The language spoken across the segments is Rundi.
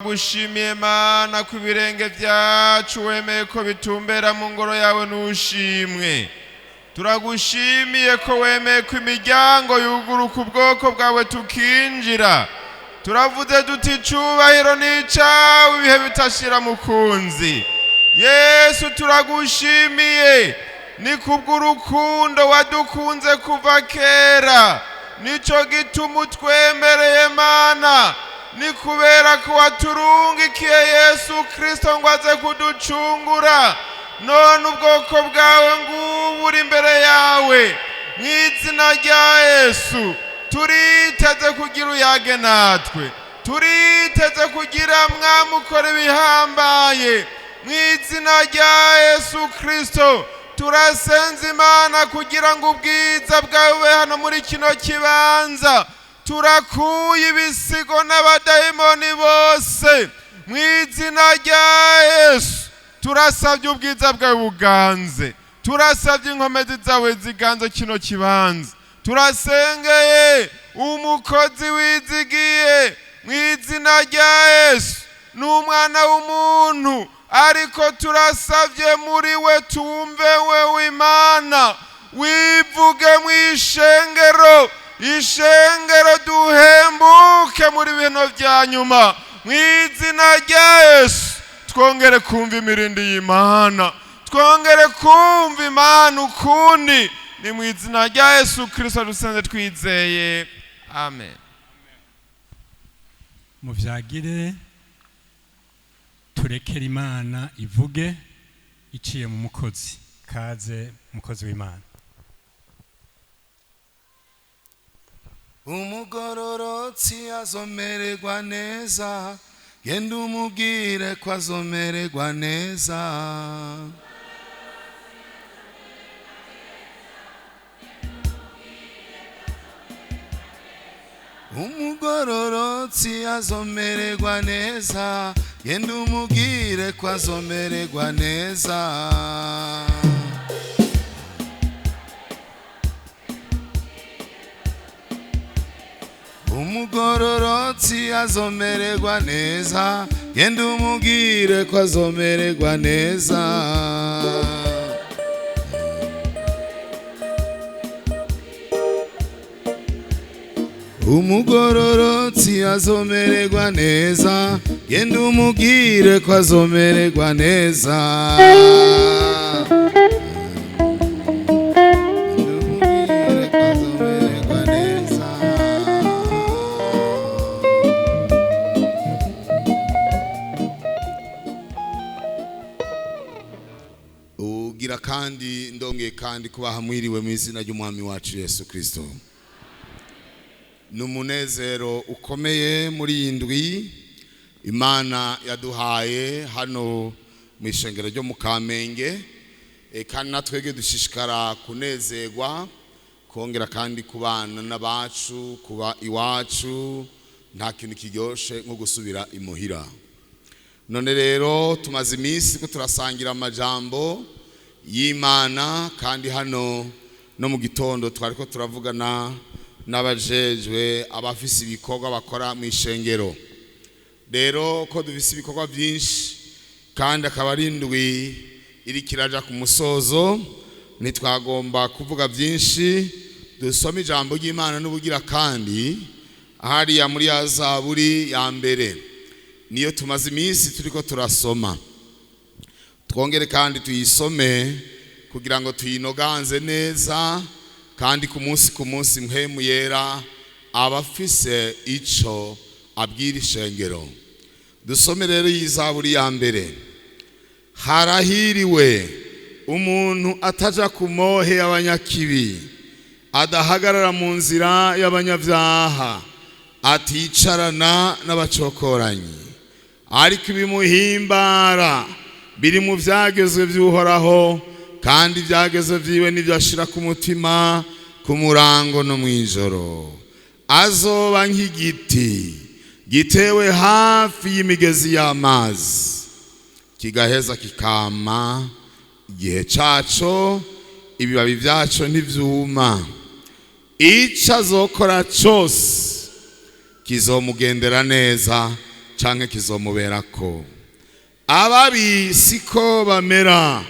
Gushimiye Mana ku birenge byacu wemeye ko bitumbera mu ngoro yawe n'ushimwe. Turagushimiye ko wemeye ko imiryango yuguruka ubwoko bwawe tukinjira. Turavuze duti cubahiro n'icawe ibihe bitashira mukunzi. Yesu turagushimiye ni kubw'urukundo wadukunze kuva kera. Nico gituma utwemereye Mana. Ni kubera ko waturungikiye Yesu Kristo ngo aze kuducungura. None ubwoko bwawe nguburi imbere yawe. Mw'izina rya Yesu turiteze kugira uyage natwe. Turiteze kugira mwamukora ibihambaye. Mw'izina rya Yesu Kristo turasenza Imana kugira ngo ubwiza bwawe hano muri kino kibanza. Turakuye ibisigo n'abadayimoni bose mw'izina rya Yesu. Turasabye ubwiza bwawe buganze. Turasabye inkomezi zawe ziganze kino kibanza. Turasengeye umukozi wizigiye mw'izina rya Yesu n'umwana w'umuntu, ariko turasabye muri we tumve wewe Imana wivuge mw'ishengero. Ishengero duhembuke muri bino vya nyuma mw'izina rya Yesu. Twongere kumva imirindi y'Imana, twongere kumva Imana ukundi. Ni mw'izina rya Yesu Kristo dusenze twizeye, amen. Muvyagire turekere Imana ivuge iciye mu mukozi. Kaze mukozi w'Imana. Umugororotsi azomererwa neza, genda umubwire ko azomererwa neza. Umugororotsi azomererwa neza, genda umubwire ko azomererwa neza. Umugororotsi azomererwa neza, genda umubwire ko azomererwa neza. Umugororotsi azomererwa neza, genda umubwire ko azomererwa neza. Kandi ndonge kandi kubaha mwiriwe mu izina ry'umwami wacu Yesu Kristo. Numunezero ukomeye muri indwi Imana yaduhaye hano mu ishengero ryo mu Kamenge, kandi natwege dushishikara kunezerwa kongera kandi kubana n'abacu, kuba iwacu. Nta kintu kiryoshe nko gusubira imuhira. None rero tumaze iminsi ko turasangira amajambo y'Imana, kandi hano no mu gitondo twariko turavugana n'abajejwe abafise ibikorwa bakora mu ishengero. Rero ko dufise ibikorwa byinshi kandi akaba ari indwi iri kiraja ku musozo, nitwagomba kuvuga byinshi. Dusoma ijambo ry'Imana n'ubugira kandi hariya muri ya Zaburi ya mbere, niyo tumaze iminsi turiko turasoma. Twongere kandi tuyisome kugira ngo tuyinoganze neza, kandi ku munsi mpemu yera abafise ico abwira ishengero. Dusome rero y'Izaburi ya mbere. Harahiriwe umuntu ataja ku mohe y'abanyakibi, adahagarara mu nzira y'abanyavyaha, aticarana n'abacokoranyi. Ariko ibimuhimbara biri mu vyagezwe vy'Uhoraho, kandi ivyagezwe vyiwe nivyo ashira ku mutima, ku murango no mw'ijoro. Azoba nk'igiti gitewe hafi y'imigezi y'amazi, kigaheza kikama igihe caco, ibibabi vyaco ntivyuma. Ico azokora cose kizomugendera neza, canke kizomuberako. Ababi siko bamera,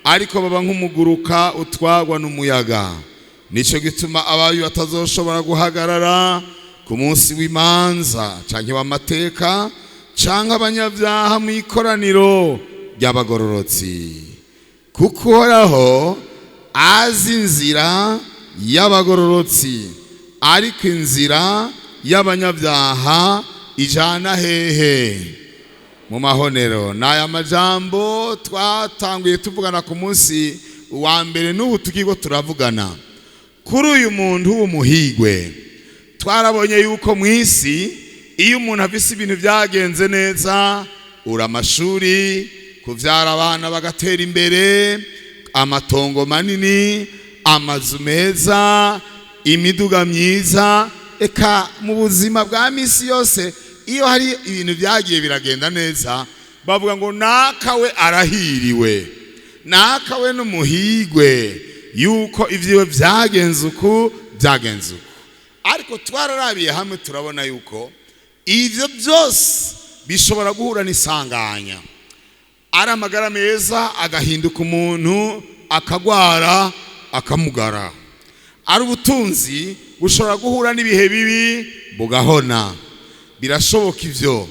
ariko baba nk'umuguruka utwagwa n'umuyaga. Nico gituma ababi batazoshobora guhagarara ku munsi w'imanza canke w'amateka, canke abanyabyaha mu ikoraniro ry'abagororotsi. Kuko Uhoraho azi inzira y'abagororotsi, ariko inzira y'abanyabyaha ijana hehe? Mu mahonero. N'aya majambo twatanguye tuvugana ku munsi wa mbere, n'ubu tukiriko turavugana kuri uyu muntu w'umuhigwe. Twarabonye yuko mu isi iyo umuntu afise ibintu byagenze neza, ura amashuri, kuvyara abana bagatera imbere, amatongo manini, amazu meza, imiduga myiza, eka mu buzima bwa misi yose iyo hari ibintu byagiye biragenda neza, bavuga ngo nakawe arahiriwe, nakawe n'umuhigwe, yuko ivyo byagenze uku byagenze uku. Ariko twararabiye hamwe turabona yuko ivyo byose bishobora guhura n'isanganya. Ari amagara meza agahinduka umuntu, akagwara akamugara. Ari ubutunzi bushobora guhura n'ibihe bibi bugahona. Birashoboka ivyo.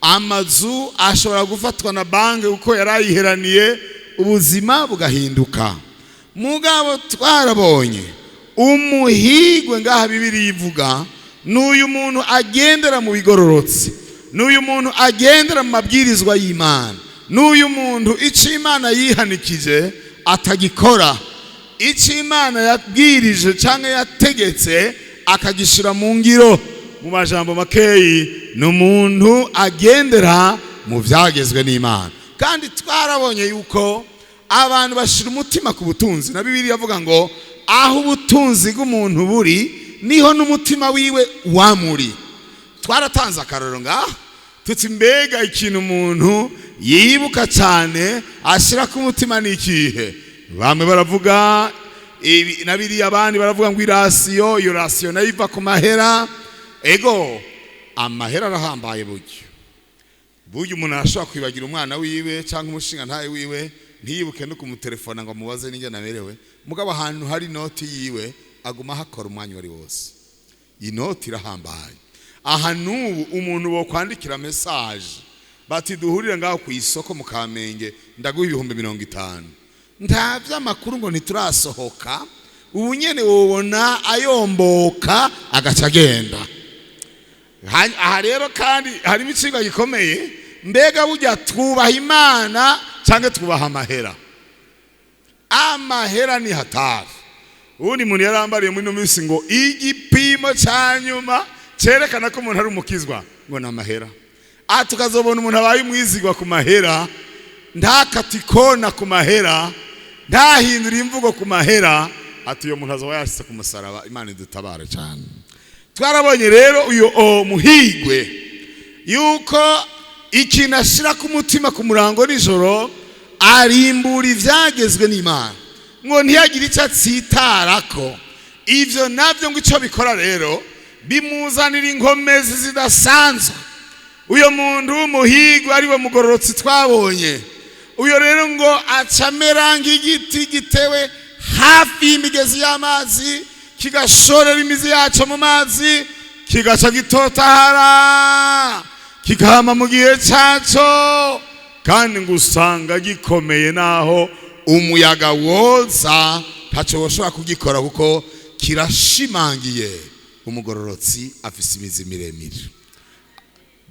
Amazu ashobora gufatwa na banki uko yarayiheraniye, ubuzima bugahinduka. Mugabo twarabonye umuhigwe ngaha Bibiliya ivuga, n'uyu muntu agendera mu bigororotsi, n'uyu muntu agendera mu mabwirizwa y'Imana, n'uyu muntu ico Imana yihanikije atagikora, ico Imana yabwirije canke yategetse akagishira mu ngiro. Mu majambo makeyi, n'umuntu agendera mu vyagezwe n'Imana. Kandi twarabonye yuko abantu bashira umutima ku butunzi, na Bibiliya avuga ngo aho ubutunzi bw'umuntu buri niho n'umutima wiwe wamuri. Twaratanze akaroro ngaho tuti mbega ikintu umuntu yibuka cyane ashira ku mutima n'ikihe? Bamwe baravuga na Bibiliya, abandi baravuga ngo irasiyo, iyo rasiyo nayo iva ku mahera. Ego amahera arahambaye buryo umuntu arashobora kwibagira umwana wiwe cyangwa umushinga ntaye wiwe, ntiyibuke no kumutelefona ngo amubaze n'ingene amerewe. Mugabo ahantu hari inoti yiwe aguma hakora umwanya wari wose. Inoti irahambaye. Aha n'ubu umuntu wo kwandikira message bati duhurire ngaho ku isoko mu Kamenge, ndaguha 50. Nta by'amakuru ngo ntiturasohoka, ubu nyene wobona ayomboka agaca agenda. Aha rero kandi hari imicigwa gikomeye, mbega burya twubaha Imana canke twubaha amahera? Amahera ni hatari. Ubundi muntu yarambariye muri no minsi ngo igipimo cyanyuma cerekana ko umuntu ari umukizwa ngo na mahera. Tukazobona umuntu abaye umwizigwa ku mahera, ntakatikona ku mahera, ntahindura imvugo ku mahera, ati uyo muntu azoba yashitse ku musaraba. Imana idutabare cyane. Twarabonye rero uyo muhigwe yuko ikintu ashira ku mutima ku murango nijoro, arimbura ivyagezwe n'Imana ngo ntiyagire icyo atsitarako. Ivyo navyo ngo ico bikora rero bimuzanira inkomezi zidasanzwe. Uyo muntu w'umuhigwe ari we mugororotsi twabonye, uyo rero ngo acamera nk'igiti gitewe hafi y'imigezi y'amazi, kigashorera imizi yaco mu mazi, kigaca gitotahara, kigahama mu gihe caco, kandi ngo usanga gikomeye naho umuyaga woza ntaco woshobora kugikora kuko kirashimangiye. Umugororotsi afise imizi miremire.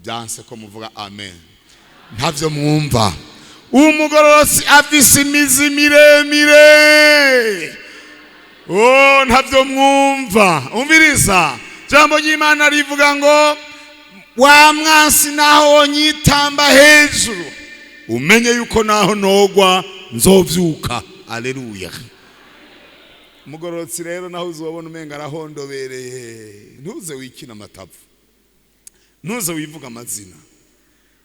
Byanse ko muvuga amen? Ntavyo mwumva. Umugororotsi afise imizi miremire. Ntavyo mwumva. Umviriza, jambo ry'Imana rivuga ngo wa mwansi naho wonyitamba hejuru, umenye yuko naho nogwa nzovyuka. Haleluya. Umugororotsi rero naho uzobona umenga arahondobereye, ntuze wikina amatavu, ntuze wivuga amazina,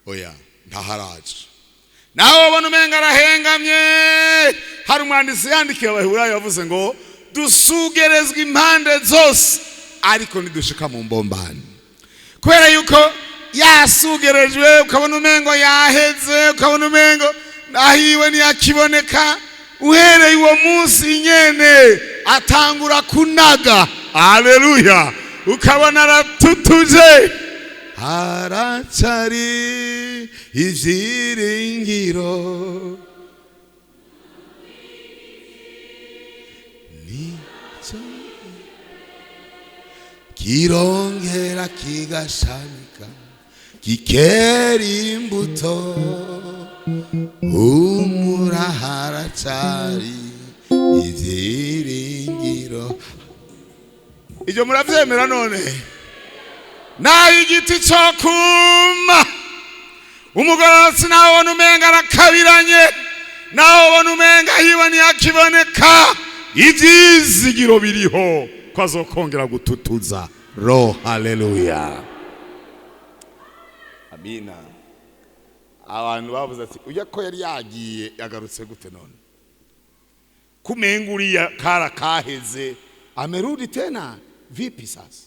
oya ntaharaje. Naho ubona umenga arahengamye, hari umwanditsi yandikiye Abaheburayo yavuze ngo dusugerezwa impande zose ariko nidushika mu mbombani. Kubera yuko yasugerejwe ukabona umengo yaheze ukabona umengo nahiwe ntiyakiboneka uhereye uwo munsi nyene atangura kunaga. Haleluya! ukabona aratutuje. Haracari ivyiringiro nico kirongera kigashamika kikera imbuto humura. Haracari ivyiringiro. Ivyo muravyemera none? Naho igiti cyo kuma umugororotsi nawe ubona umenga arakabiranye, nawe ubona umenga hiwe ntiyakiboneka, ivyizigiro biriho ko azokongera gututuza. Ro, haleluya, amina. Abantu bavuze ati ujya ko yari yagiye yagarutse gute none? Kumenga uriya kara kaheze amerudi tena vipi sasa?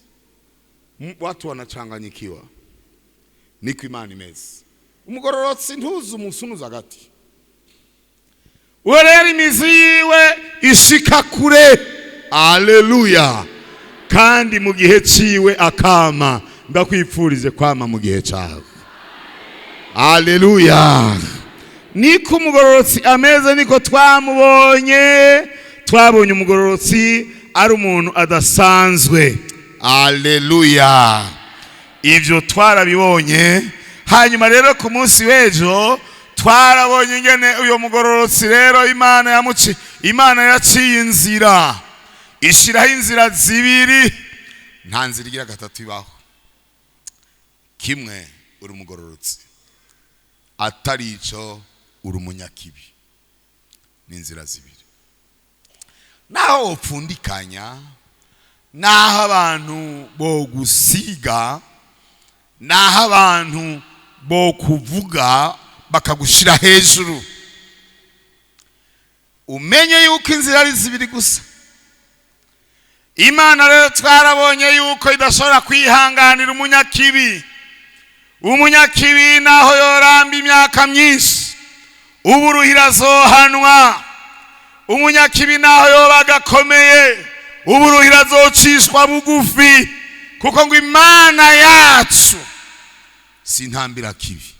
Watu wanachanganyikiwa. Niko imani imeze. Umugororotsi ntuzi umusunuza hagati. Urera imizi yiwe ishika kure. Haleluya. Kandi mu gihe ciwe akama. Ndakwipfurize kwama mu gihe cyawe. Haleluya. Niko umugororotsi ameze, niko twamubonye. Twabonye umugororotsi ari umuntu adasanzwe. Haleluya. Ivyo twarabibonye. Hanyuma rero ku munsi w'ejo twarabonye ingene uyo mugororotsi rero Imana yaciye inzira, ishiraho inzira zibiri. Nta nzira igira gatatu ibaho. Kimwe uri umugororotsi, atari ico uri umunyakibi. Ni inzira zibiri. Naho upfundikanya, naho abantu bo gusiga, naho abantu bo kuvuga bakagushira hejuru, umenye yuko inzira ari zibiri gusa. Imana rero twarabonye yuko idashobora kwihanganira umunyakibi. Umunyakibi naho yoramba imyaka myinshi, uburuhira azohanwa. Umunyakibi naho yoba agakomeye, uburuhira azocishwa bugufi, kuko ngo Imana yacu si ntambira kibi.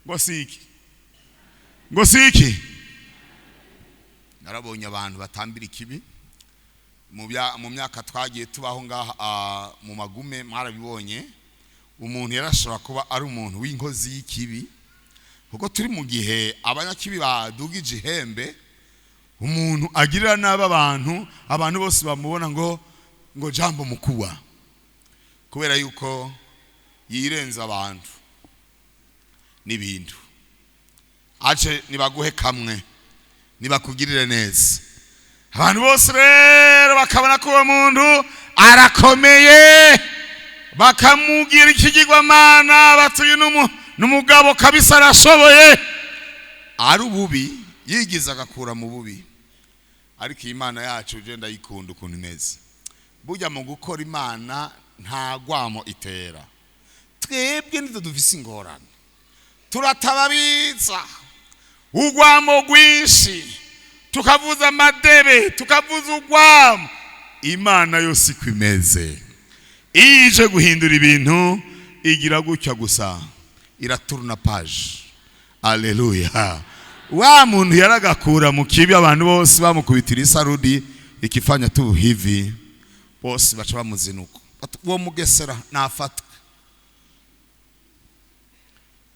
Ngo siki narabonye abantu batambira ikibi mu myaka twagiye tubaho ngaha mu magume. Mwarabibonye umuntu yarashobora kuba ari umuntu w'inkozi y'ikibi, kuko turi mu gihe abanyakibi badugije ihembe. Umuntu agirira nabi abantu bose bamubona ngo jambo mukuwa, kubera yuko yirenza abantu n'ibintu. Aje nibaguhe kamwe, nibakugirire neza. Abantu bose rero bakabona ko uwo muntu arakomeye, bakamugira ikigirwamana, batuye n'umugabo kabisa arashoboye. Ari ububi yigiza agakura mu bubi. Ariko Imana yacu ugenda yikunda ukuntu imeze. Burya mu gukora Imana nta gwamo itera. Twebwe nizo dufise ingorane, turatababiza ugwamo rwinshi, tukavuza amadebe, tukavuza ugwamo. Imana yose iko imeze. Ije guhindura ibintu igira gutya gusa, iraturuna page. Haleluya. Wa muntu yaragakura mu kibi, abantu bose bamukubitira isarudi, ikifanya tu hivi bose baca bamuzinuka. Uwo mugesera nafatwe.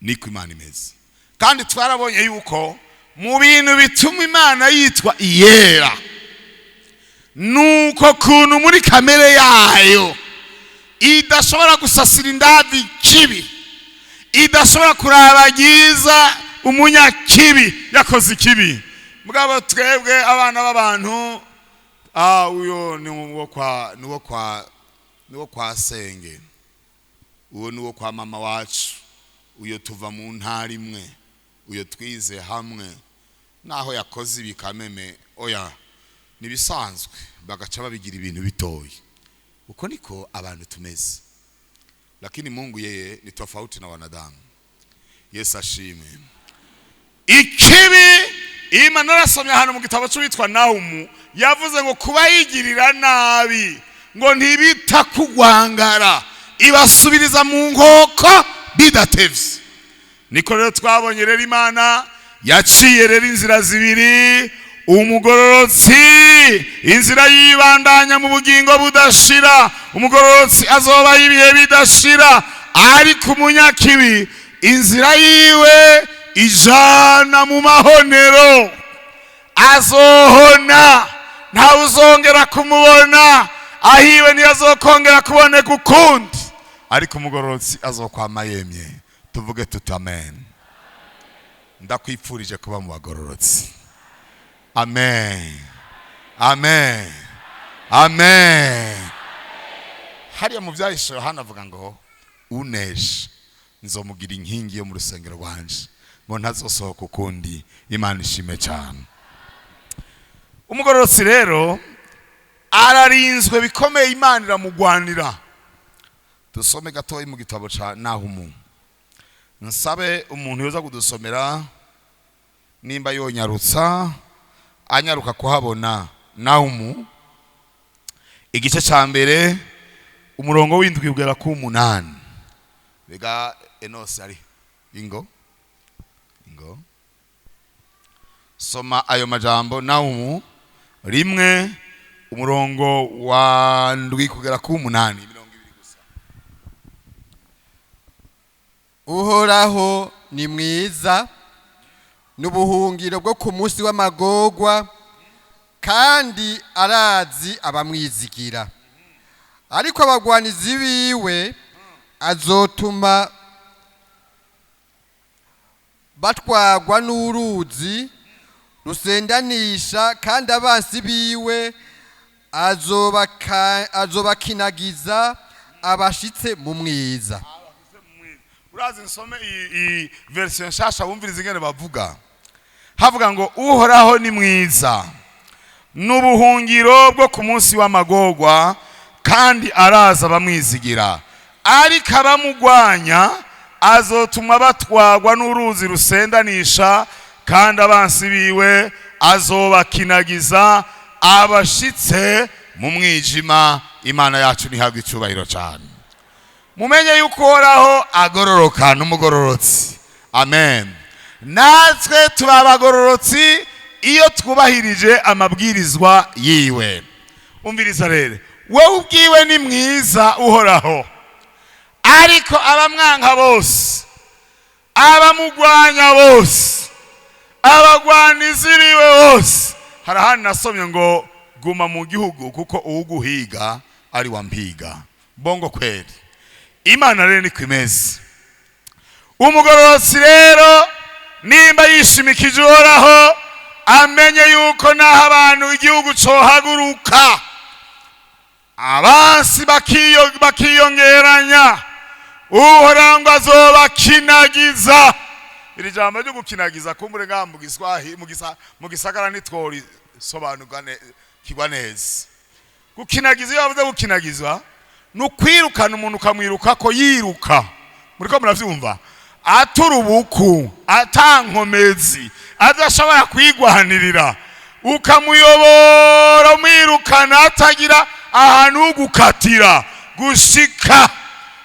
Niko Imana imeze. Kandi twarabonye yuko mu bintu bituma Imana yitwa iyera, nuko kuntu muri kamere yayo idashobora gusasira indavi kibi, idashobora kurabagiza umunyakibi yakoze ikibi. Mugabo twebwe abana b'abantu, uyo ni uwo kwa senge, uwo ni uwo kwa mama wacu, uyo tuva mu ntara imwe, uyo twize hamwe, naho yakoze ibikameme oya nibisanzwe, bagaca babigira ibintu bitoyi. Uko niko abantu tumeze. lakini Mungu yeye ni tofauti na wanadamu. Yesu ashimwe. Ikibi Imana narasomye hano mu gitabo cy'uwitwa Nahumu, yavuze ngo kuba yigirira nabi ngo ntibita kugwangara, ibasubiriza mu nkoko bidatevye. Niko rero twabonye rero Imana yaciye rero inzira zibiri, umugororotsi inzira yibandanya mu bugingo budashira, umugororotsi azoba ibihe bidashira, ariko umunyakibi inzira yiwe ijana mu mahonero, azohona ntawe uzongera kumubona, ahiwe ntiyazokongera kuboneka ukundi, ariko umugororotsi azokwama yemye. Tuvuge tuti amen. Ndakwipfurije kuba mu bagororotsi. Amen, amen, amen. Hariya mu byahishe Yohana avuga ngo unesha nzomugira inkingi yo mu rusengero rwanje, ngo ntazosohoka ukundi. Imana ishime cyane. Umugororotsi rero ararinzwe bikomeye, Imana iramugwanira. Dusome gatoyi mu gitabo ca Nahumu. Nsabe umuntu yoza kudusomera nimba yonyarutsa, anyaruka kuhabona Nahumu igice ca mbere umurongo w'indwi ugera ku 8. Bega Enos ari ingo soma ayo majambo. Nahumu rimwe umurongo wa ndwi kugera ku 8. Uhoraho ni mwiza, n'ubuhungiro bwo ku munsi w'amagorwa, kandi arazi abamwizigira. Ariko abagwanizi biwe azotuma batwagwa n'uruzi rusendanisha, kandi abansi biwe azobakinagiza abashitse mu mwiza. Urazi nsome iyi version nshasha wumviriza ingene bavuga. Havuga ngo Uhoraho ni mwiza, n'ubuhungiro bwo ku munsi w'amagorwa, kandi araza abamwizigira. Ariko abamugwanya azotuma batwagwa n'uruzi rusendanisha, kandi abansi biwe azobakinagiza abashitse mu mwijima. Imana yacu nihabwe icyubahiro cyane. Mumenye yuko Uhoraho agororoka n'umugororotsi. Amen. Natwe tuba abagororotsi iyo twubahirije amabwirizwa yiwe. Umviriza rero, wowe ubwiwe ni mwiza Uhoraho, ariko abamwanka bose, abamugwanya bose, abagwanizi biwe bose, harahani nasomye ngo guma mu gihugu kuko uwuguhiga ari wampiga. Bongo kweli. Imana rero ni kwimeze. Umugororotsi rero nimba yishimikije Uhoraho, amenye yuko naho abantu igihugu cohaguruka, abansi bakiyongeranya, Uhoraho ngo azobakinagiza. Iri jambo ryo gukinagiza kumbure ngambo giswahi mu gisagara nitwori sobanurwa kigwa neza. Gukinagiza iyo bavuze gukinagizwa nukwirukana umuntu ukamwiruka ko yiruka. Muriko muravyumva? Aturubuku, atankomezi, adashobora kwigwanirira, ukamuyobora mwirukana atagira ahantu ugukatira, gushika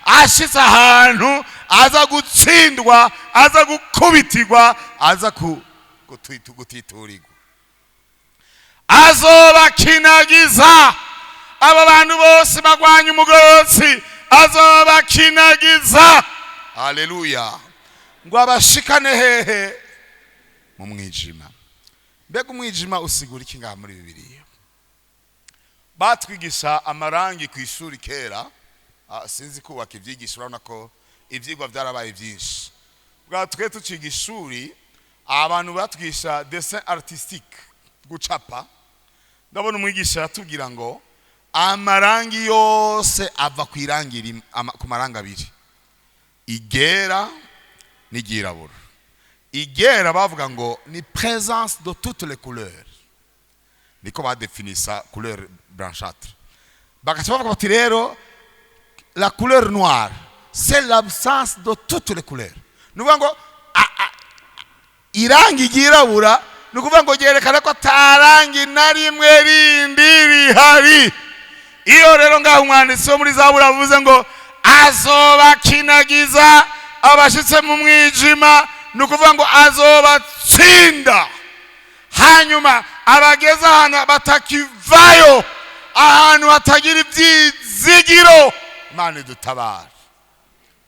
ashitse ahantu aza gutsindwa, aza gukubitirwa, aza gutiturirwa. Azobakinagiza. Aba bantu bose bagwanya umugororotsi azobakinagiza. Haleluya. Ngo abashikane hehe? Mu mwijima. Mbega umwijima usigura iki ngaha muri Bibiliya? Batwigisha amarangi ku ishuri kera, sinzi kubaka ivyigisho, urabona ko ivyigwa byarabaye byinshi. Bwa twe tuciga ishuri, abantu batwigisha dessin artistique, gucapa. Ndabona umwigisha yatubwira ngo amarangi yose ava ku irangi ku maranga abiri, igera n'iryirabura. Igera bavuga ngo ni présence de toutes les couleurs, niko badefinisa couleur blanchâtre. Bakaca bavuga bati rero la couleur noire c'est l'absence de toutes les couleurs. Nukuvuga ngo irangi ryirabura nukuvuga ngo ryerekana ko atarangi na rimwe rindi rihari. Iyo rero ngaho umwanditsi wo muri Zaburi avuze ngo azobakinagiza abashitse mu mwijima, nukuvuga ngo azobatsinda, hanyuma abageza ahantu batakivayo, ahantu hatagira ibyizigiro. Imana idutabara.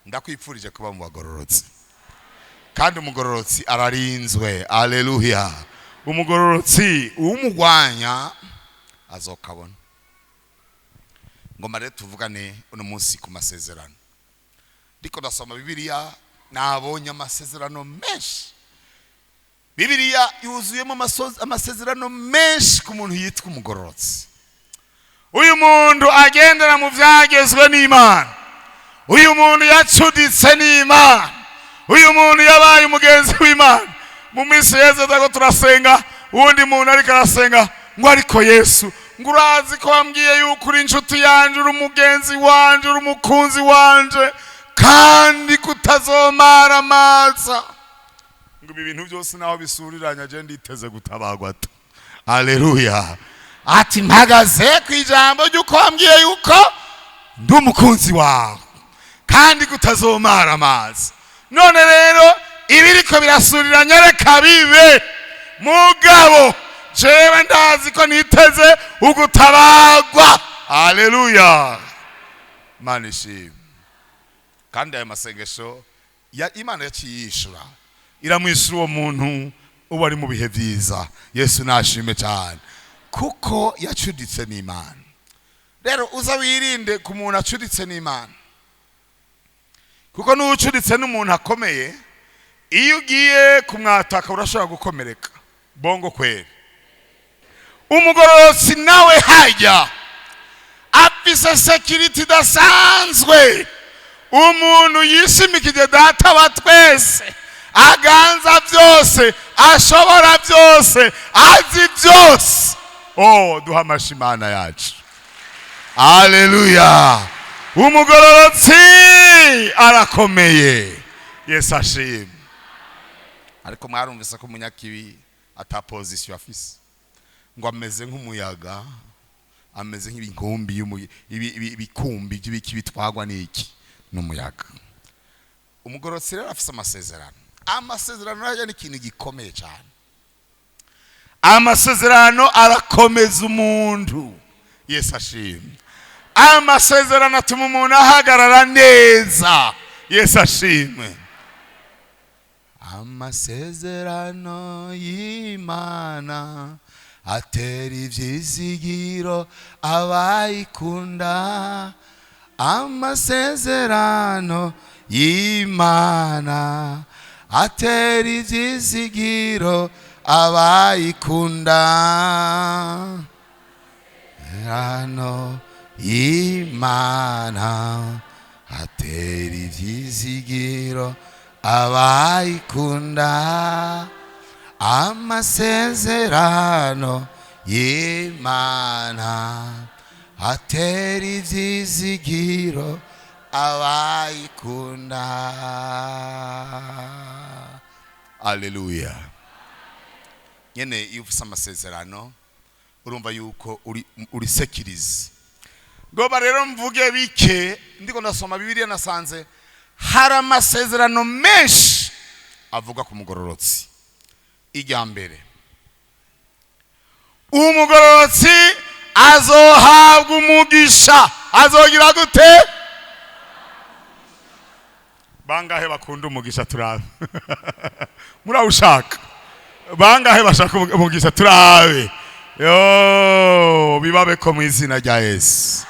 Ndakwipfurije kuba mu bagororotsi, kandi umugororotsi ararinzwe. Aleluya. Umugororotsi umugwanya azokabona. Ngoma rero tuvugane uno munsi ku masezerano. Ndiko ndasoma Bibiliya, nabonye amasezerano menshi. Bibiliya yuzuyemo amasezerano menshi ku muntu yitwa umugororotsi. Uyu muntu agendera mu vyagezwe n'Imana. Uyu muntu yacuditse n'Imana. Uyu muntu yabaye umugenzi w'Imana. Mu minsi yeze dago turasenga, uwundi muntu ariko arasenga ngo ariko Yesu, ngo urazi ko wambwiye yuko uri inshuti yanje, uri umugenzi wanje, uri umukunzi wanje, kandi kutazomara amaza. Ngo ibi bintu byose naho bisuriranya je nditeze gutabagwa tu. Haleluya. Ati mpagaze ku ijambo ry'uko wambwiye yuko ndi umukunzi wawe, kandi kutazomara amazi. None rero ibiriko birasuriranya reka bibe, mugabo jewe ndazi ko niteze ugutabagwa. Haleluya. Imana ishimwe. Kandi ayo masengesho ya Imana yaciyishura, iramwishura uwo muntu uba ari mu bihe byiza. Yesu nashime cyane kuko yacuditse n'Imana. Rero uza wirinde ku muntu acuditse n'Imana, kuko n'ucuditse n'umuntu akomeye, iyo ugiye kumwataka urashobora gukomereka. Bongo kweli. Umugororotsi nawe hajya afise security dasanzwe. Umuntu yishimikije data wa twese, aganza byose, ashobora byose, azi byose. Oh, duhamasha Imana yacu. Haleluya. Umugororotsi arakomeye. Yesu ashimwe. Ariko mwarumvise ko munyakibi ata position afise, ngo ameze nk'umuyaga, ameze nk'ibinkumbi ibikumbi by'ibitwagwa n'iki n'umuyaga. Umugororotsi rero afise amasezerano. Amasezerano yaje n'ikintu gikomeye cyane. Amasezerano arakomeza umuntu. Yesu ashimwe. Amasezerano atuma umuntu ahagarara neza. Yesu ashimwe. Amasezerano y'Imana atera ivyizigiro abayikunda. Amasezerano y'Imana atera ivyizigiro abayikunda. Amasezerano y'Imana atera ivyizigiro abayikunda. Amasezerano y'Imana atera ivyizigiro abayikunda. Haleluya. Nyene iyo ufise amasezerano urumva yuko uri sekirize. Ngoba rero mvuge bike, ndiko ndasoma Bibiliya nasanze hari amasezerano menshi avuga ku mugororotsi. Ijya mbere, umugororotsi azohabwa umugisha. Azogira gute? Bangahe bakunda umugisha turabe? Murawushaka? Bangahe bashaka umugisha turabe? Yo, bibabe ko mu izina rya Yesu.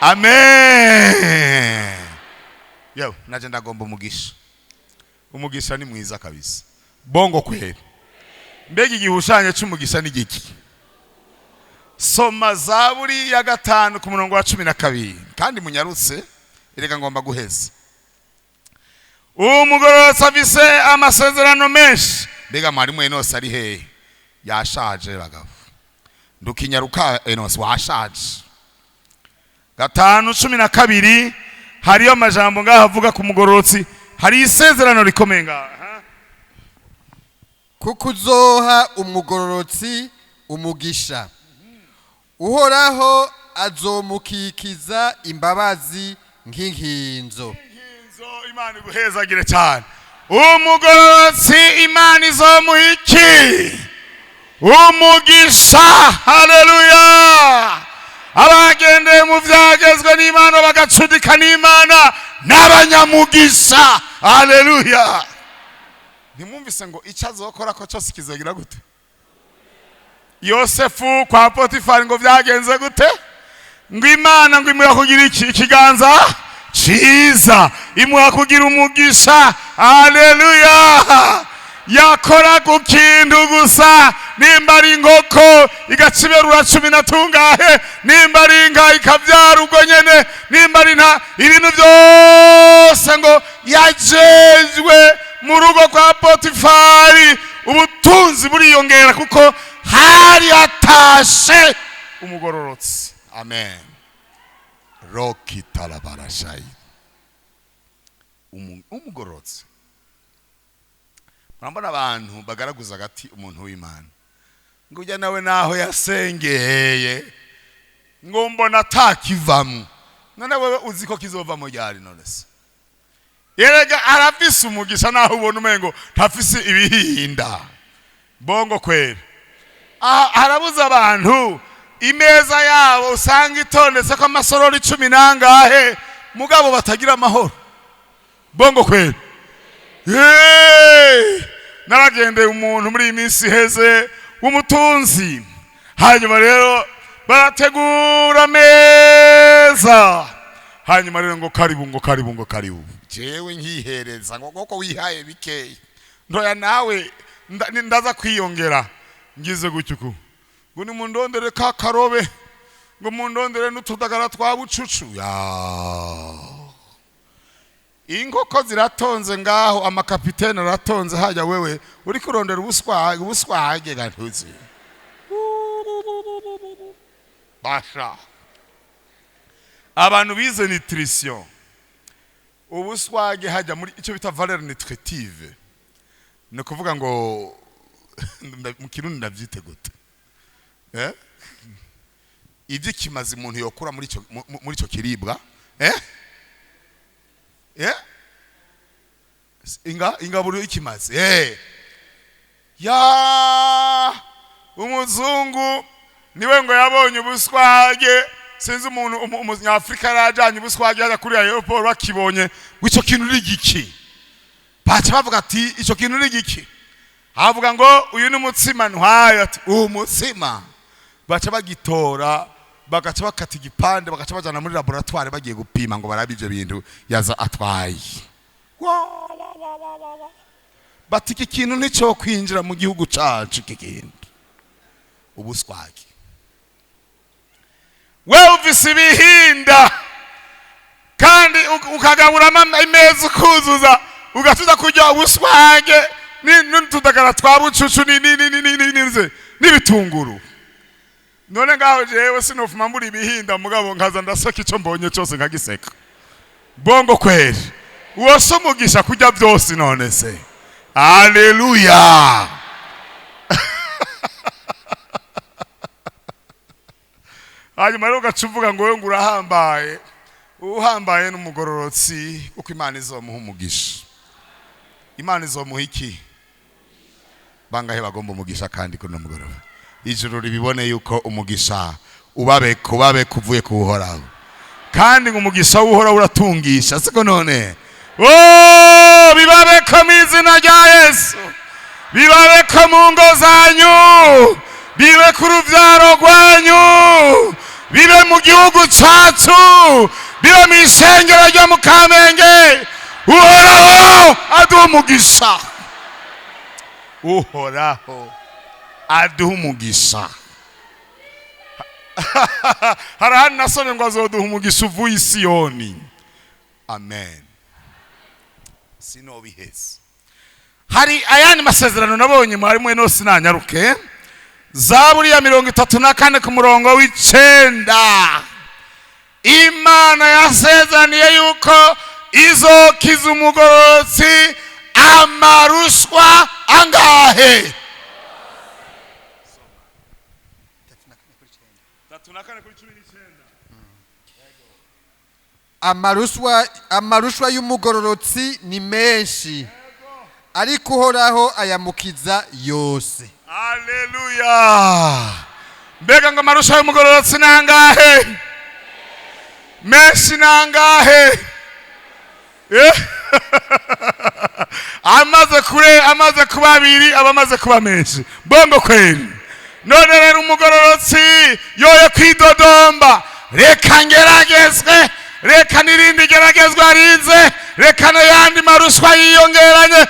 Amen. Yo, naje ndagomba umugisha. Umugisha ni mwiza kabisa. Bongo kweli. Mbega igihushanye cy'umugisha ni giki? Soma Zaburi ya 5 ku murongo wa 12. Kandi munyarutse, erega ngomba guheza. Umugororotsi afise amasezerano menshi. Mbega mwarimu Enos ari hehe? Yashaje bagabo. Ndukinyaruka Enos washaje. 5:12 hariyo amajambo ngaho avuga ku mugororotsi, hari isezerano rikomeye ngaho. kuko uzoha umugororotsi umugisha, uhoraho azomukikiza imbabazi nk'inkinzo. Imana iguhezagire cyane. Umugororotsi Imana izomuha iki? Umugisha. Haleluya. Abagendeye mu byagezwe n'Imana bagacudika n'Imana n'abanyamugisha. Haleluya. Ntimwumvise ngo icyo azokora ko cyose kizogira gute? Yosefu kwa Potifari ngo byagenze gute? Ngo Imana ngo imuha kugira ikiganza ciza, imuha kugira umugisha. Haleluya. Yakora ku kintu gusa, nimba ari inkoko igaciberura 10 na tungahe, nimba ari inka ikabyara ubwo nyene, nimba ari nta, ibintu byose ngo yajejwe mu rugo kwa Potifari, ubutunzi buriyongera kuko hari atashe umugororotsi. Amen. Roki talabarashayi. Umugororotsi. Murambona abantu bagaraguza agati umuntu w'Imana, ngo ujya nawe naho yasengeye ngo mbona atakivamo, none wewe uzi ko kizovamo ryari? None se yerega arafise umugisha naho ubona umengo ntafise ibihinda. Bongo kwera. Harabuza abantu imeza yabo usanga itondetse ko amasorori 10 nangahe, mugabo batagira amahoro. Bongo kwera. Naragendeye umuntu muri iminsi heze w'umutunzi, hanyuma rero barategura meza, hanyuma rero ngo karibu, ngo karibu, ngo karibu. Jewe nkihereza ngo koko wihaye bikeye, ndoya nawe ndaza kwiyongera. Ngize gucyuku ngo ni mundondere ka karobe, ngo mundondere n'utudagara twa bucucu. Inkoko ziratonze ngaho, amakapitene aratonze, hajya wewe uri kurondera ubuswage gantuzi. Basha abantu bize nutrition, ubuswage hajya muri icyo bita valeur nutritive, no kuvuga ngo mu Kirundi ndabyite gute, ibyo kimaze umuntu yokura muri icyo kiribwa, ingaburo ikimaze. Umuzungu niwe ngo yabonye ubuswage, sinzi umuntu umunyafrika yarajanye ubuswage yaza kuri aeroport, bakibonye wico kintu uri giki, baca bavuga ati ico kintu uri giki, avuga ngo uyu ni umutsima ntwaye, ati umutsima. Baca bagitora, bagaca bakata igipande, bagaca bajana muri laboratoire bagiye gupima ngo barabe ivyo bintu yaza atwaye. Bati iki kintu nico kwinjira mu gihugu cacu, iki kintu ubuswage. Wewe uvise ibihinda kandi ukagabura imeza ukuzuza, ugatuza kurya ubuswage n'utudagara twa bucucu n'ibitunguru. None ngaho jewe sinofuma mbura ibihinda, mugabo nkaza ndaseka ico mbonye cyose nkagiseka. Bongo kweli. Wose umugisha kujya byose none se. Haleluya. Hanyuma rero gacuvuga ngo we ngurahambaye, uhambaye n'umugororotsi, uko Imana izomuha umugisha. Imana izomuha iki? Bangahe bagomba umugisha kandi kuno mugoroba. Ijuru ribibone yuko umugisha ubabe kuvuye kuhoraho, kandi ngo umugisha uhora uratungisha. Siko none bibabe ko mu izina rya Yesu, bibabe ko mu ngo zanyu, bibe ku rubyaro rwanyu, bibe mu gihugu cyacu, bibe mu ishengero ryo mu Kamenge. Uhoraho aduha umugisha, uhoraho aduha umugisha. Harahani nasone ngo azoduha umugisha uvuye i Siyoni. Amen. Sinobiheze. Hari ayandi masezerano nabonye mwari mwe no sinanyaruke. Zaburi ya 34 ku murongo w'9. imana yasezaniye yuko izokiza umugororotsi amarushwa angahe? 3:19. Amarushwa y'umugororotsi ni menshi, ariko uhoraho ayamukiza yose. Haleluya! Mbega ngo amarushwa y'umugororotsi nangahe? Menshi nangahe? amaze kuba abiri abamaze kuba menshi. Bongo kweli. None rero umugororotsi yoye kwidodomba, reka ngeragezwe, reka nirindi geragezwa rize, reka n'ayandi marushwa yiyongeranye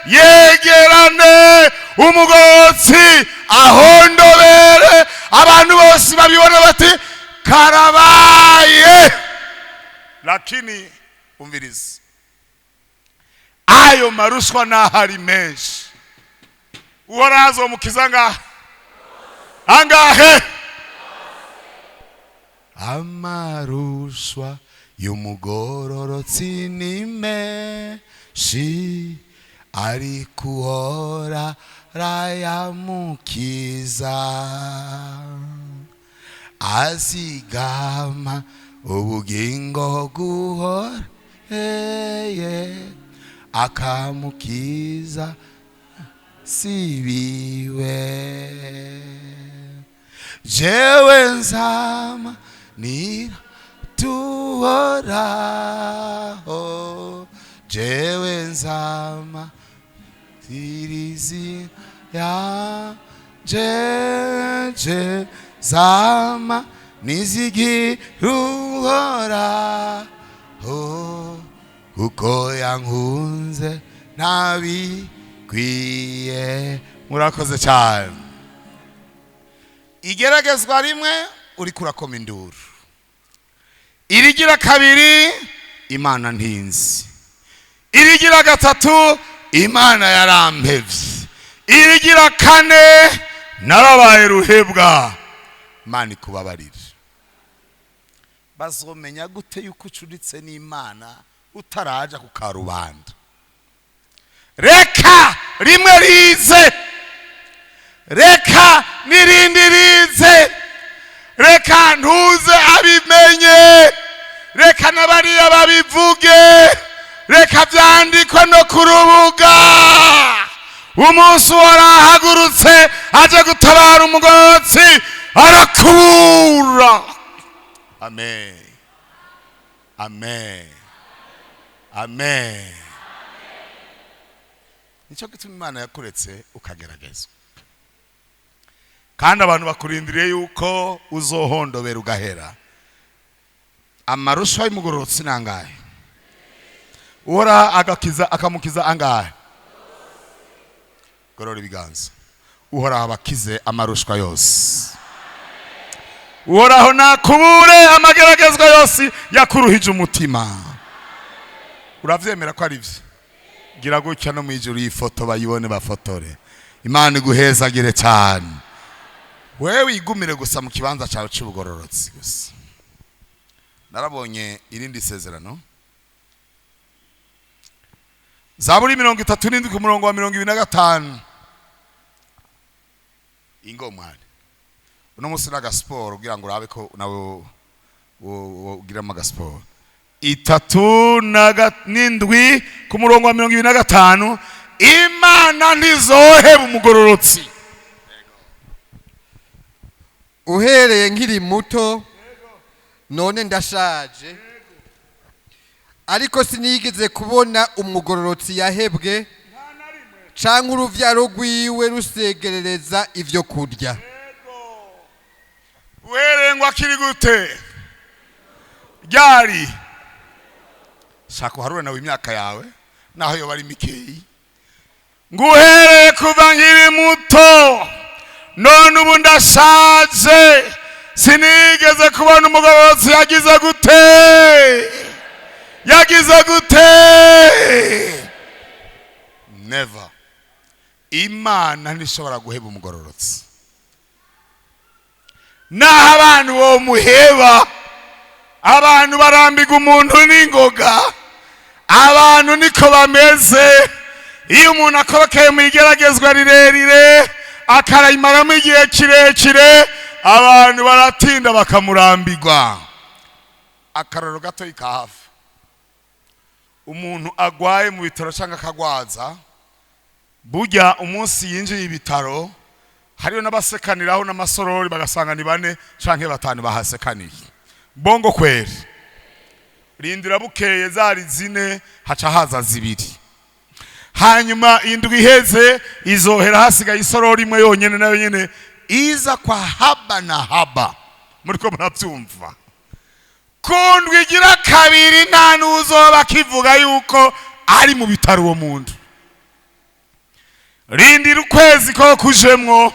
yegerane, umugororotsi ahondobere, abantu bose babibona bati karabaye. Lakini umvirize, ayo marushwa nahari menshi, uhoraho azomukiza angahe? Amarushwa y'umugororotsi ni menshi, ariko uhoraho arayamukiza, azigama ubugingo guhora akamukiza sibiwe. Jewe nzama nira tuhoraho, jewe nzama tirizi ya jeje zama nizigira uhoraho, kuko yankunze ntabikwiye. Murakoze cyane. Igeragezwa rimwe uri kurakoma induru, irigira kabiri imana ntinzi, irigira gatatu imana yarampevye, irigira kane narabaye ruhebwa. Imana ikubabarire. Bazomenya gute yuko ucuritse n'Imana utaraja ku karubanda? Reka rimwe rize, reka nirindi rize, reka ntuze abimenye, reka n'abariya babivuge, reka vyandikwe no ku rubuga. Umunsi warahagurutse aje gutabara umugororotsi arakura. Amen, amen, amen. Nico gituma Imana yakuretse ukageragezwa, kandi abantu bakurindiriye yuko uzohondobera ugahera. Amarushwa y'umugororotsi nangahe? Ora akamukiza angahe? Gorora ibiganza. Uhoraho abakize amarushwa yose. Uhoraho nakubure amageragezwa yose yakuruhije umutima. Uravyemera ko ari byo? Gira gutya no mwijuru ifoto bayibone bafotore. Imana iguhezagire cyane. Wewe igumire gusa mu kibanza cyawe cy'ubugororotsi gusa. Narabonye irindi sezerano, Zaburi 37 ku murongo wa 25. Ingo mwana, uno musi naga sport ugira ngo urabe ko nawe ugira amaga sport. 37 ku murongo wa 25. Imana ntizoheba umugororotsi. Uhereye nkiri muto, none ndashaje, ariko sinigeze kubona umugororotsi yahebwe canke uruvyaro rwiwe rusegerereza ivyo kurya. Uhereye ngo akiri gute? Ryari? Shaka uharure nawe imyaka yawe naho yo bari mikeyi. Nguhereye kuva nkiri muto, none ubu ndashaje, sinigeze kubona umugororotsi yagize gute? Never. Imana ntishobora guheba umugororotsi. naho abantu bo muheba, abantu barambirwa umuntu n'ingoga, abantu niko bameze. Iyo umuntu akorokeye mu igeragezwa rirerire akarayimaramo igihe kirekire, abantu baratinda bakamurambirwa. Akararo gato ikahafi, umuntu agwaye mu bitaro cyangwa akagwaza, burya umunsi yinjiye ibitaro hariyo n'abasekaniraho n'amasorori bagasanga ni 4 canke 5 bahasekaniye. Bongo kweri, rindira bukeye zari 4 haca haza 2, hanyuma indwi iheze izohera hasigaye isorori imwe yonyene, nayo nyene iza kwa haba na haba. Muriko murabyumva? Kundwi igira kabiri nta nuzoba kivuga yuko ari mu bitaro uwo muntu. Rindira ukwezi ko kujemwo,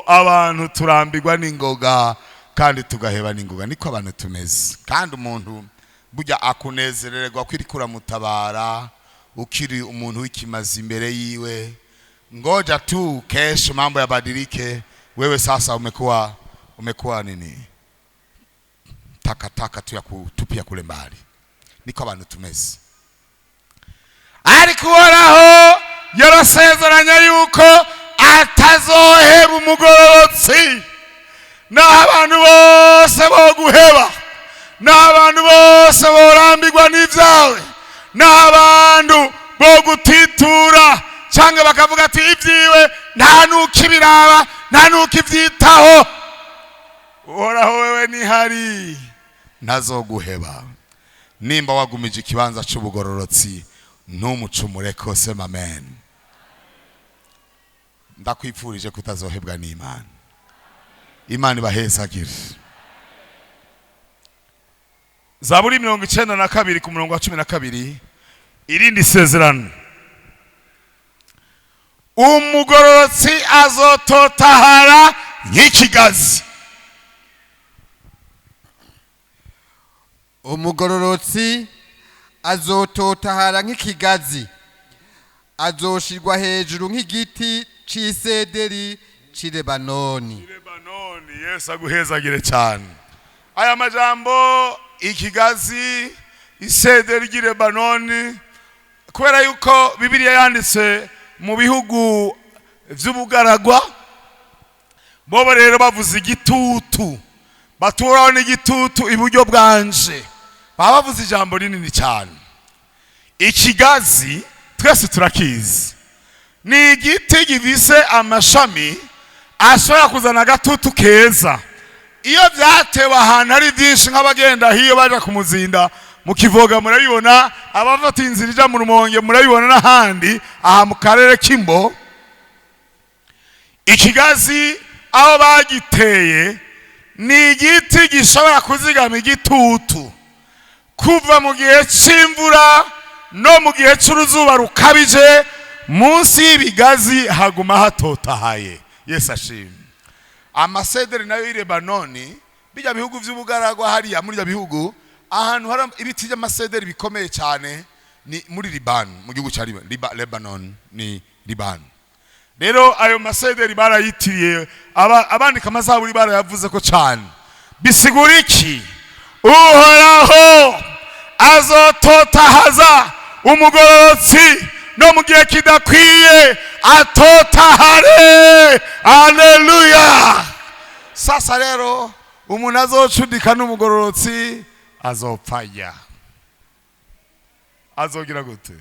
abantu turambirwa n'ingoga kandi tugaheba n'ingoga. Niko abantu tumeze. Kandi umuntu burya akunezererwa kwirikura mutabara ukiri umuntu w'ikimazi imbere yiwe. Ngoja tu kesho mambo yabadilike, wewe sasa umekuwa nini? Takataka tu ya kutupia kule mbali. Niko abantu tumeze. Ariko Uhoraho yarasezeranya yuko atazoheba umugororotsi. N'abantu bose bo guheba, n'abantu bose borambirwa n'ivyawe, n'abantu bo gutitura cyangwa bakavuga ati ibyiwe nta nukibiraba, nta nukivyitaho. Uhoraho wewe nihari, ntazoguheba. Nimba wagumije ikibanza cy'ubugororotsi ntumucumureko. Sema amen. Ndakwifurije kutazohebwa n'Imana. Imana ibahezagire. Zaburi 92 ku murongo wa 12, irindi sezerano: umugororotsi azototahara nk'ikigazi. Umugororotsi azototahara nk'ikigazi, azoshirwa hejuru nk'igiti c'isederi c'i Lebanoni. Yesu aguhezagire cyane. Aya majambo ikigazi, isederi ry'i Lebanoni, kubera yuko Bibiliya yanditse mu bihugu vy'ubugaragwa, bobo rero bavuze igitutu, baturaho n'igitutu iburyo bwanje, bavuze ijambo rinini cyane. Ikigazi twese turakizi, ni igiti gifise amashami ashobora kuzana agatutu keza. Iyo byatewe ahantu ari byinshi nk'abagenda hiyo baje kumuzinda mu Kivoga murabibona, abafata inzira ija mu Rumonge murabibona, n'ahandi aha mu karere k'Imbo. Ikigazi aho bagiteye ni igiti gishobora kuzigama igitutu kuva mu gihe c'imvura no mu gihe c'uruzuba rukabije. Munsi y'ibigazi haguma hatotahaye. Yesu ashimwe. Amasederi nayo y'i Lebanoni, bijya bihugu vy'ubugaragwa hariya muri ya bihugu, ahantu hari ibiti by'amasederi bikomeye cyane ni muri Liban, mu gihugu cya Lebanon ni Liban. Rero ayo masederi barayitiriye, abandika amazaburi barayavuze ko cyane. Bisigura iki? Uhoraho azototahaza umugororotsi no mu gihe kidakwiye atotahare. Haleluya. Sasa rero umuntu azocudika n'umugororotsi azopfaya. Azogira gute?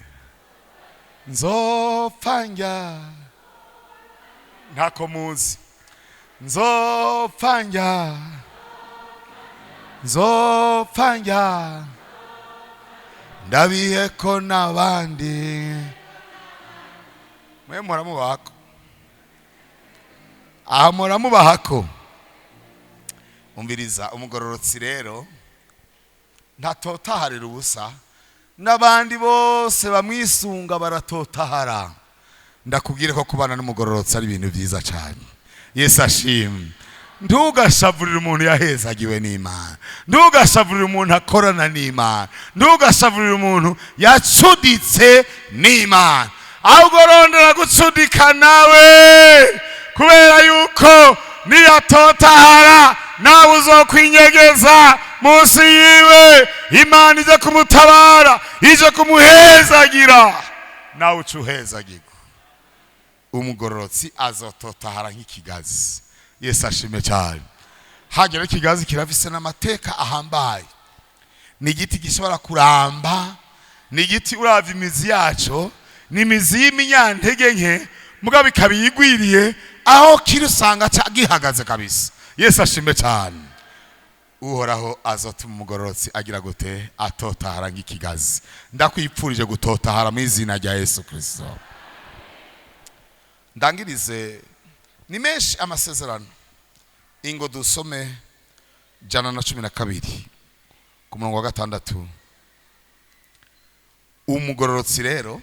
Nzopfanya. Ntako muzi. Nzopfanya. Nzopfanya. Ndabiheko n'abandi. Mwe muramubahako. Aha muramubahako. Umviriza, umugororotsi rero ntatotaharira ubusa, n'abandi bose bamwisunga baratotahara. Ndakubwire ko kubana n'umugororotsi ari ibintu byiza cyane. Yesu ashimwe. Ntugashavurire umuntu yahezagiwe n'Imana, ntugashavurire umuntu akorana n'Imana, ntugashavurire umuntu yacuditse n'Imana. Ahubwo rondera gucudika nawe, kubera yuko niyatotahara nawe uzokwinyegeza munsi yiwe, Imana ije kumutabara, ije kumuhezagira, nawe ucuhezagirwa. Umugororotsi azototahara nk'ikigazi. Yesu ashime cyane. Hagera ikigazi kirafise n'amateka ahambaye. Ni igiti gishobora kuramba, ni igiti uravye imizi yaco, ni imizi y'iminyantege nke, mugabo ikabiyigwiriye aho kiri usanga gihagaze kabisa. Yesu ashime cyane. Uhoraho azotuma umugororotsi agira gute? Atotahara nk'ikigazi. Ndakwipfurije gutotahara mu izina rya Yesu Kristo. Ndangirize, ni menshi amasezerano. Ingo dusome 112 ku murongo wa 6. Umugororotsi rero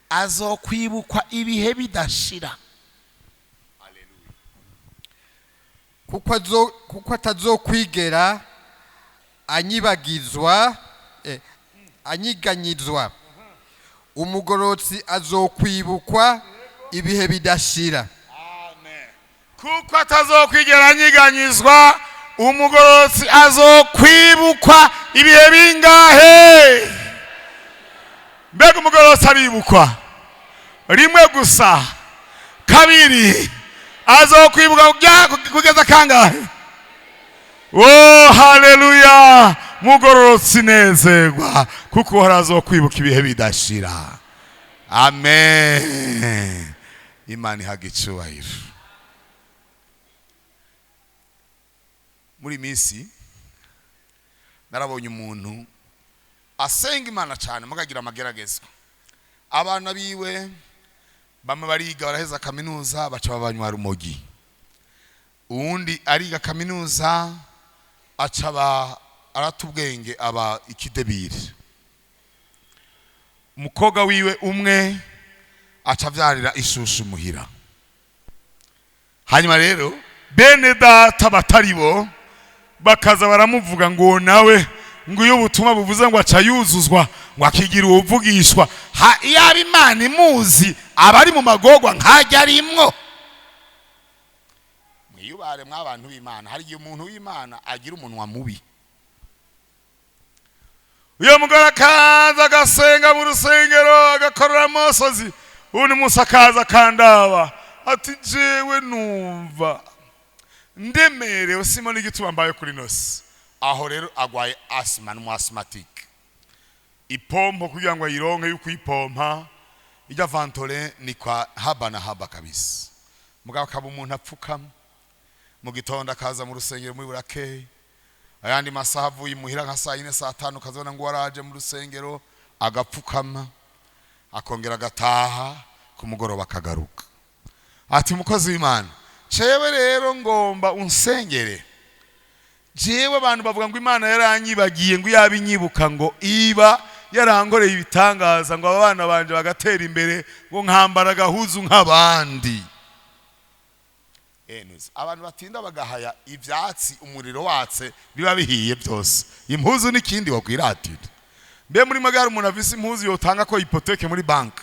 azokwibukwa ibihe bidashira. kuko atazokwigera anyiganyizwa. Umugororotsi azokwibukwa ibihe bidashira. Amen. Kuko atazokwigera anyiganyizwa, umugororotsi azokwibukwa ibihe bingahe? Mbega umugororotsi aribukwa rimwe gusa, kabiri, azokwibuka kugeza kangahe? Oh, haleluya! Mugororotsi nezerwa kuko azokwibuka ibihe bidashira. Amen. Imana ihaga icyubahiro. Muri misi narabonye umuntu asenga Imana cyane, mugagira amageragezwa. Abana biwe bamwe bariga baraheza kaminuza baca babanywa rumogi. Uwundi ariga kaminuza acaba aratubwenge aba ikidebiri. Umukobwa wiwe umwe acavyarira ishushu muhira. Hanyuma rero bene data bataribo bakaza baramuvuga ngo nawe ngo iyo ubutumwa buvuze ngo aca yuzuzwa ngo akigira ubuvugishwa, yaba Imana imuzi abari mu magogwa nkajya arimwo. Mwiyubare mw'abantu b'Imana, hari igihe umuntu w'Imana agira umunwa mubi. Uyo mugore akaza agasenga mu rusengero agakorera amosozi, undi munsi akaza kandaba ati jewe numva ndemerewe simoni igituma mbaye kuri nosi. Aho rero agwaye asima n'asthmatic. Ipompo kugira ngo ayironke yuko ipompa ijya vantole ni kwa haba na haba kabisa. Mugabo kaba umuntu apfukama mu gitondo akaza mu rusengero muri burakeye, ayandi masaha avuye imuhira nka saa 4 saa 5 kazona ngo waraje mu rusengero agapfukama akongera agataha ku mugoroba akagaruka. Ati mukozi w'Imana, cewe rero ngomba unsengere. Jewe abantu bavuga ngo Imana yaranyibagiye ngo yabinyibuka ngo iba yarangoreye ibitangaza ngo abana banje bagatera imbere ngo nkambara gahuzu nk'abandi. Abantu batinda bagahaya ivyatsi umuriro watse biba bihiye byose. Impuzu n'ikindi wakwiratira. Mbe muri magara umuntu afise impuzu yotanga ko hypothèque muri bank.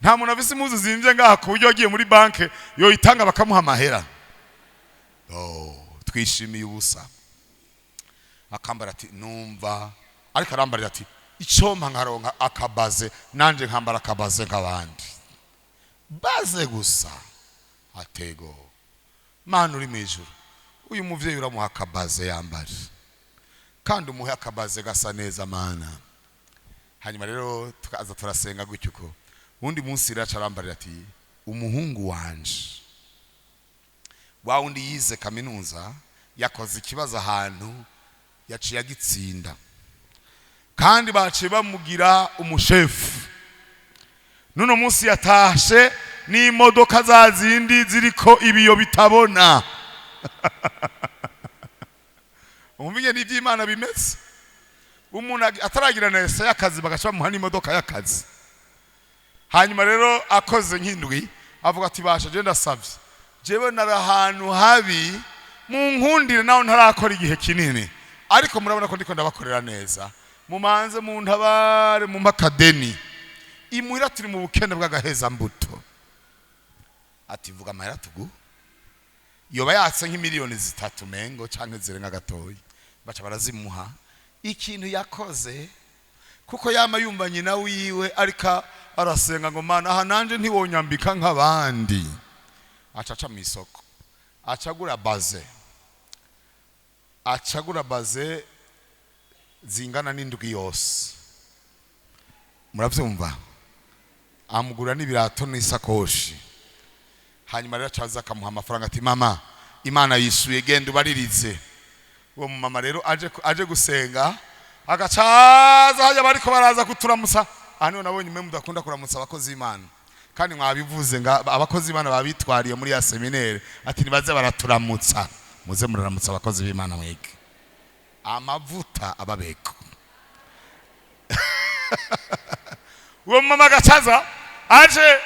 Nta muntu afise impuzu zimvye ngaha ku buryo agiye muri banke yoyitanga bakamuha amahera. Twishimiye ubusa. Akambara ati numva, ariko arambarira ati icompa nkaronka akabaze nanje nkambara akabaze nk'abandi. Baze gusa. Atego Mana uri mwijuru, uyu muvyeyi uramuha akabaze yambara kandi umuhe akabaze gasa neza Mana. Hanyuma rero tukaza turasenga gutyo ko undi munsi iraca arambarira ati umuhungu wanje wa undi yize kaminuza yakoze ikibazo ahantu yaciye agitsinda kandi baciye bamugira umushefu. Nuno munsi yatashe ni imodoka za zindi ziriko ibiyo bitabona. Umvinye ni by'Imana bimeze. Umuntu ataragira nese y'akazi bagaca bamuha n'imodoka y'akazi. Hanyuma rero akoze nk'indwi avuga ati basha je ndasavye jewe narahantu habi mu nkundire naho ntarakora igihe kinini, ariko murabona ko ndiko ndabakorera neza. Mumanze mu ntabare mu makadeni imuhira turi mu bukende bw'agaheza mbuto. ati vuga amahera tugu yoba yatse nk'imiliyoni 3 mengo canke zirenga gatoyi baca barazimuha ikintu yakoze kuko yama yumva nyina wiwe ariko arasenga ngo mana aha nanje ntiwonyambika nk'abandi acaca mu isoko acagura baze zingana n'indwi yose muravyumva amugura n'ibirato n'isakoshi hanyuma rero acaza akamuha amafaranga ati mama Imana yisuye genda ubaririze uwo mama rero aje gusenga agacaza hajya bariko baraza kuturamutsa hano nabonye mwe mudakunda kuramutsa abakozi b'Imana kandi mwabivuze nga abakozi b'Imana babitwariye muri ya seminaire ati nibaze baraturamutsa muze muraramutsa abakozi b'Imana mwege amavuta ababeko uwo mama agacaza aje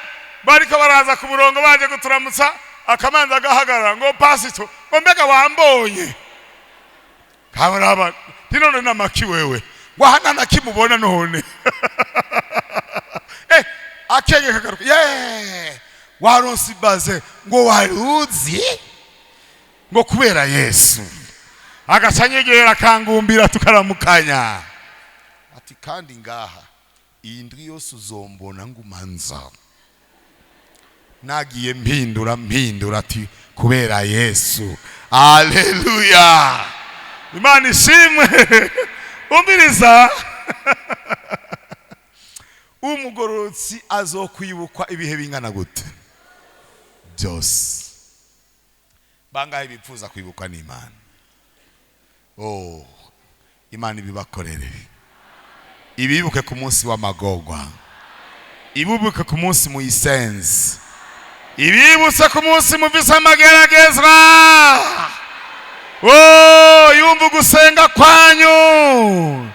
bariko baraza ku murongo baje kuturamutsa akamanza agahagarara ngo pasito ngo mbega wambonye kabaraba tinone namaki wewe ngo hana nakimubona none akenge kagaruka waronsi baze ngo waruzi ngo kubera Yesu agacanyegera kangumbira tukaramukanya ati kandi ngaha iyi ndwi yose uzombona ngumanza nagiye mpindura ati kubera Yesu. Haleluya, Imana ishimwe. Umviriza umugororotsi azokwibukwa ibihe bingana gute byose. Bangahe bipfuza kwibukwa n'Imana? Oh, Imana ibibakorere. Ibibuke ku munsi w'amagorwa, ibibuke ku munsi muyisenze, ibibutse ku munsi muvise amageragezwa. Oh, yumva gusenga kwanyu,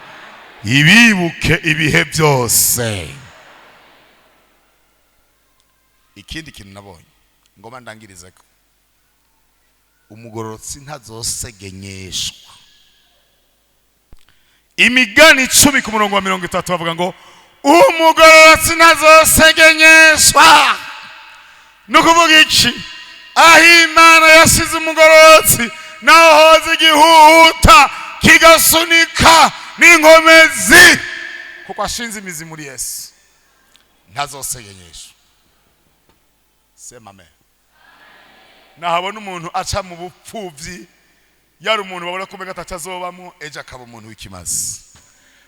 ibibuke ibihe byose. Ikindi kintu nabonye ngoma ndangirize ko umugororotsi ntazosegenyeshwa. Imigani 10 ku murongo wa 30 bavuga ngo umugororotsi ntazosegenyeshwa. Nukuvuga iki? Aho Imana yasize umugororotsi naho hoze igihuta kigasunika n'inkomezi, kuko ashinze imizi muri Yesu, ntazosegenyeshwa. Sema amen. Nahabona umuntu aca mu bupfuvyi, yari umuntu babona ko mbega atazobamo, ejo akaba umuntu w'ikimazi.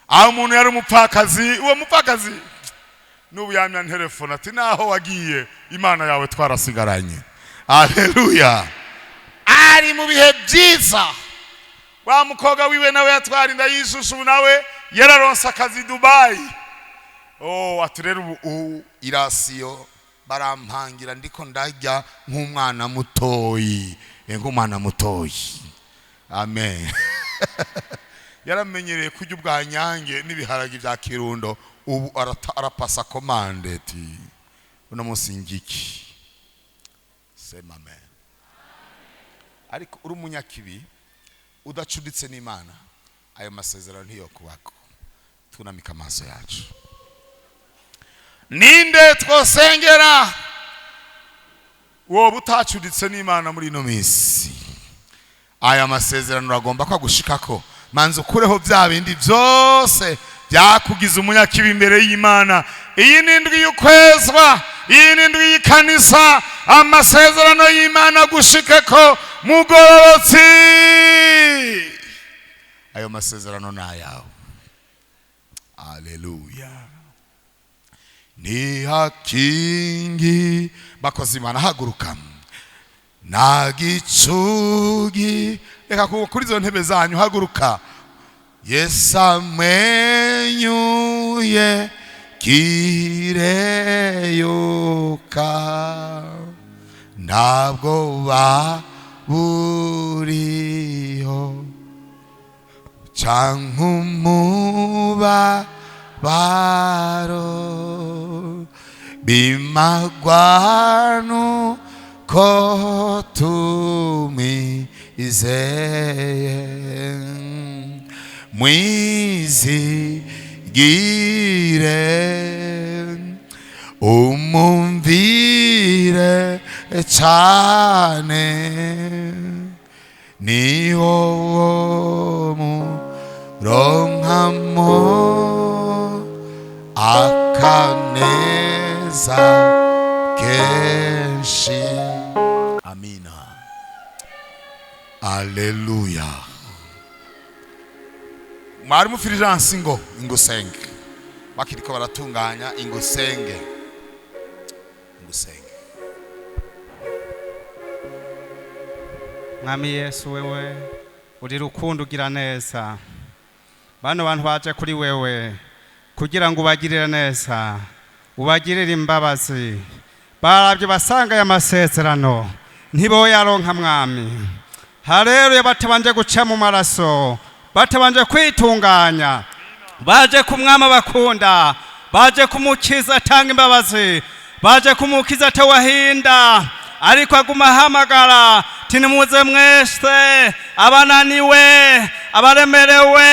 Aho umuntu yari umupfakazi, uwo mupfakazi n'ubu yamya telefone ati naho wagiye Imana yawe twarasigaranye. Haleluya. Ari mu bihe byiza. Wa mukoga wiwe nawe yatwarinda yishushu, nawe yararonsa akazi Dubai. Oh, aturera ubu irasiyo barampangira ndiko ndarya nk'umwana mutoyi, nk'umwana mutoyi. Amen. Yaramenyereye kurya ubwanyange n'ibiharage bya Kirundo, ubu arapasa komande ati uno munsi ngiki. Sema amen. Ariko uri umunyakibi udacuditse n'Imana, ayo masezerano ntiyo kubako. Tunamika amaso yacu. Ninde twosengera wowe utacuditse n'Imana muri ino minsi? Aya masezerano agomba ko gushikako. Manzo kureho bya bindi byose byakugize umunyakibi imbere y'Imana. Iyi nindwi y'ukwezwa, iyi nindwi y'ikanisa, amasezerano y'Imana gushikako mugororotsi. Ayo masezerano na yawe. Haleluya. Ni hakingi bakozi Imana, haguruka nagicugi, reka kuri zo ntebe zanyu haguruka. Yesu amwenyuye kireyoka, ntabwo baburiho canke umubabaro, bimagwanu ko tumizeye, mwizigire umumvire cyane niho muronkamo akaneza kenshi. Amina. Aleluya. Mwarimu Fulgence ngo ingusenge bakiriko baratunganya ingusenge. Mwami Yesu, wewe uri rukundo ugira neza. Bano bantu baje kuri wewe kugira ngo ubagirire neza, ubagirire imbabazi. Barabye basanga ya masezerano ntibo yaronka mwami. Haleluya. Batabanje guca mu maraso, batabanje kwitunganya, baje ku mwami bakunda, baje kumukiza atanga imbabazi, baje kumukiza atawahinda, ariko aguma hamagara tinimuze mwese abananiwe, abaremerewe,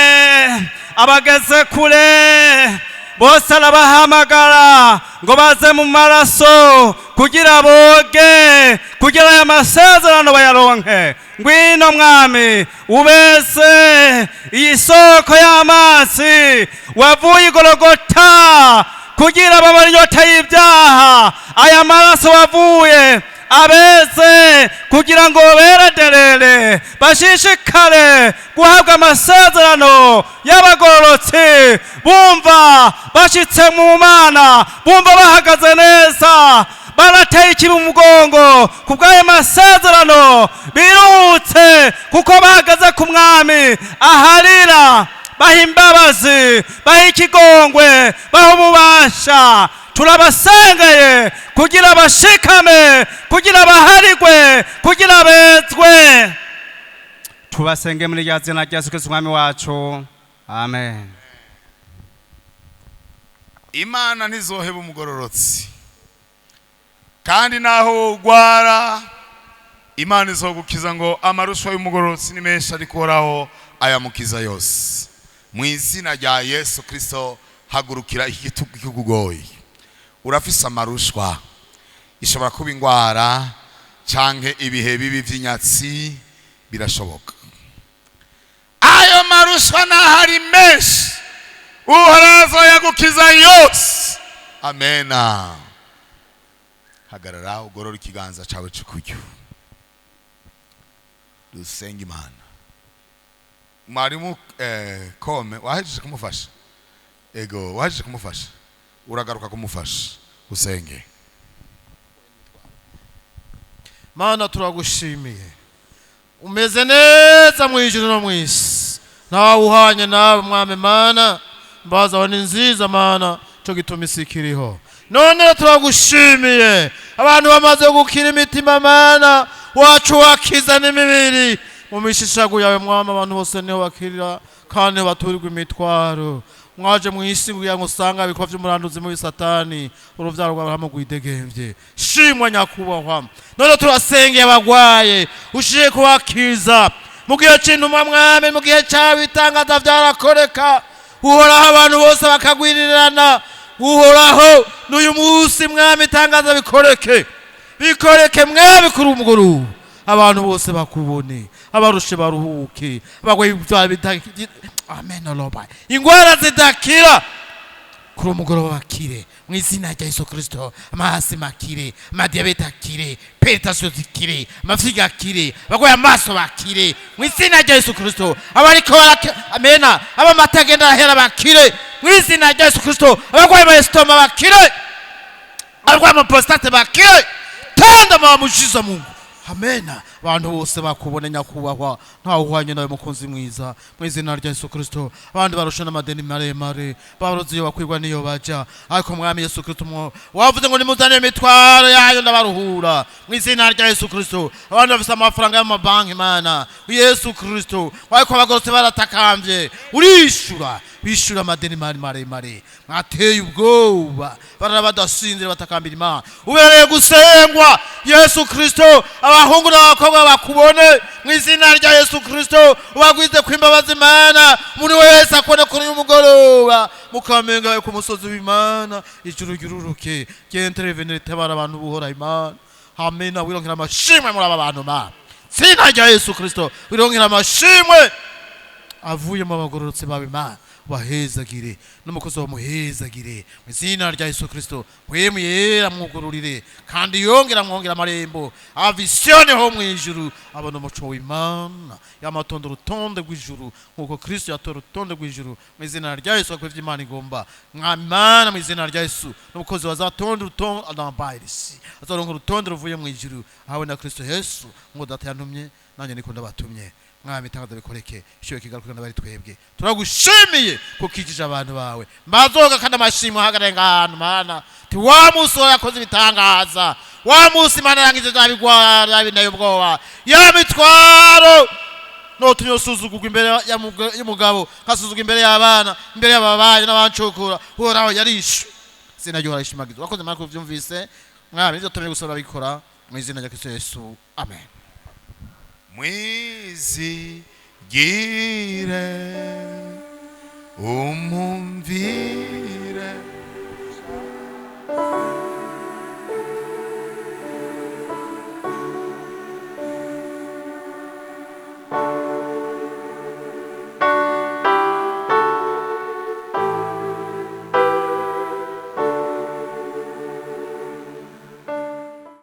abageze kure, bose arabahamagara ngo baze mu maraso kugira boge, kugira aya masezerano bayaronke. Ngwino mwami ubese iyi soko y'amazi wavuye Golgota kugira babone inyota y'ibyaha. Aya maraso wavuye abeze kugira ngo beraderere bashishikare guhabwa amasezerano y'abagororotsi, bumva bashitse mu Mana, bumva bahagaze neza, barateye ikibi umugongo kubw'ayo masezerano, biruhutse kuko bahagaze ku mwami aharira, baha imbabazi, baha ikigongwe, baha ububasha. Turabasengeye kugira bashikame, kugira baharigwe, kugira bezwe. Tubasenge muri rya zina rya Yesu Kristo mwami wacu. Amen. Imana ntizoheba umugororotsi, kandi naho ugwara Imana izogukiza ngo amarushwa y'umugororotsi ni menshi ariko Uhoraho ayamukiza yose. Mu izina rya Yesu Kristo hagurukira iki gitugu kikugoye. Urafise amarushwa, ishobora kuba ingwara canke ibihe bibi vy'inyatsi, birashoboka. Ayo marushwa nahari menshi, Uhoraho yagukiza yose. Amena. Hagarara ugorora ikiganza cawe cy'ukuryo, dusenge Imana. Mwarimu Kome wahejeje kumufasha? Ego wahejeje kumufasha, uragaruka kumufasha usenge. Mana turagushimiye, umeze neza mu ijuru no mu isi, ntawe uhanye nawe mwami Mana. Mbaza wa ni nziza Mana, cyo gituma isi ikiriho. None turagushimiye abantu bamaze gukira imitima Mana wacu, wakiza n'imibiri mu mishishago yawe mwami. Abantu bose niho bakirira kandi baturirwa imitwaro. Mwaje mu isi kugira ngo usanga bikwa by'umuranduzi mu Satani, uruvyaro rw'Abrahamu rwidegembye. Shimwa nyakubahwa. None turasengeye abagwaye, ushiye kubakiza mu gihe cy'intumwa mwami, mu gihe cyawe itangaza byarakoreka. Uhoraho abantu bose bakagwirirana. Uhoraho n'uyu munsi mwami itangaza bikoreke, bikoreke mwami kuri umuguru, abantu bose bakubone, abarushe baruhuke, abagwaye bitakira. Amen. Aloba ingwara zidakira kuri umugoroba bakire mu izina rya Yesu Kristo. Amahasi makire, amadiabete akire, petasyo zikire, amafiga akire, abagwaye amaso bakire mu izina rya Yesu Kristo. Abariko amena, abamatagenda ahera bakire mu izina rya Yesu Kristo. Abagwaye maestoma bakire, abagwaye amapostate bakire, tanda mamushiza Mungu. Amena. Abantu bose bakubone nyakubahwa, ntawe uhwanye nawe mukunzi mwiza mu izina rya Yesu Kristo. Abandi barusha n'amadeni maremare, barozi yo bakwirwa niyo baja, ariko mwami Yesu Kristo wavuze ngo nimuzane imitwaro yayo ndabaruhura mu izina rya Yesu Kristo. Abandi bafise amafaranga y'amabanki Mana Yesu Kristo, ariko abagorotse baratakambye, urishura bishura amadeni maremare. Mwateye ubwoba, barabadasinzira batakambira Imana. Ubereye gusengwa Yesu Kristo. Abahungu n'abakobwa bakubone mu izina rya Yesu Kristo. Ubagwize kwimbabaza Imana, muri wese akone kuri umugoroba mukamenga ku musozi w'Imana. Ijuru ryururuke, gentre venere tabara abantu buhora Imana. amena wirongera amashimwe muri aba bantu mana zina rya Yesu Kristo wirongera amashimwe avuye mu bagororotse bawe mana bahezagire n'umukozi wa muhezagire mu izina rya Yesu Kristo mwemu yera mwugururire kandi yongera mwongera amarembo avisione ho mu ijuru abona umuco w'Imana yamatonda urutonde rw'ijuru nkuko Kristo yatora urutonde rw'ijuru mu izina rya Yesu akwivye Imana igomba mwamana mu izina rya Yesu n'umukozi wazatonda urutonde adambairisi azaronka urutonde ruvuye mu ijuru ahawe na Kristo Yesu ngo data yantumye nanye niko ndabatumye mwami tangaza bikoreke ishoye kigarukana bari twebwe turagushimiye kukijije abantu bawe mbazoga kandi amashimwe hagarenga ahantu mana ti wa musi yakoze ibitangaza wa musi Imana yangije zabigwara binayo ubwoba ya mitwaro no tunyosuzugurwa imbere y'umugabo kasuzugurwa imbere y'abana imbere y'ababaye n'abancukura horaho yarishe sinajyo harashimagiza wakoze Imana kuvyumvise mwami nzo tumye gusaba bikora mu izina rya Kristo Yesu amen mwizigire umumvi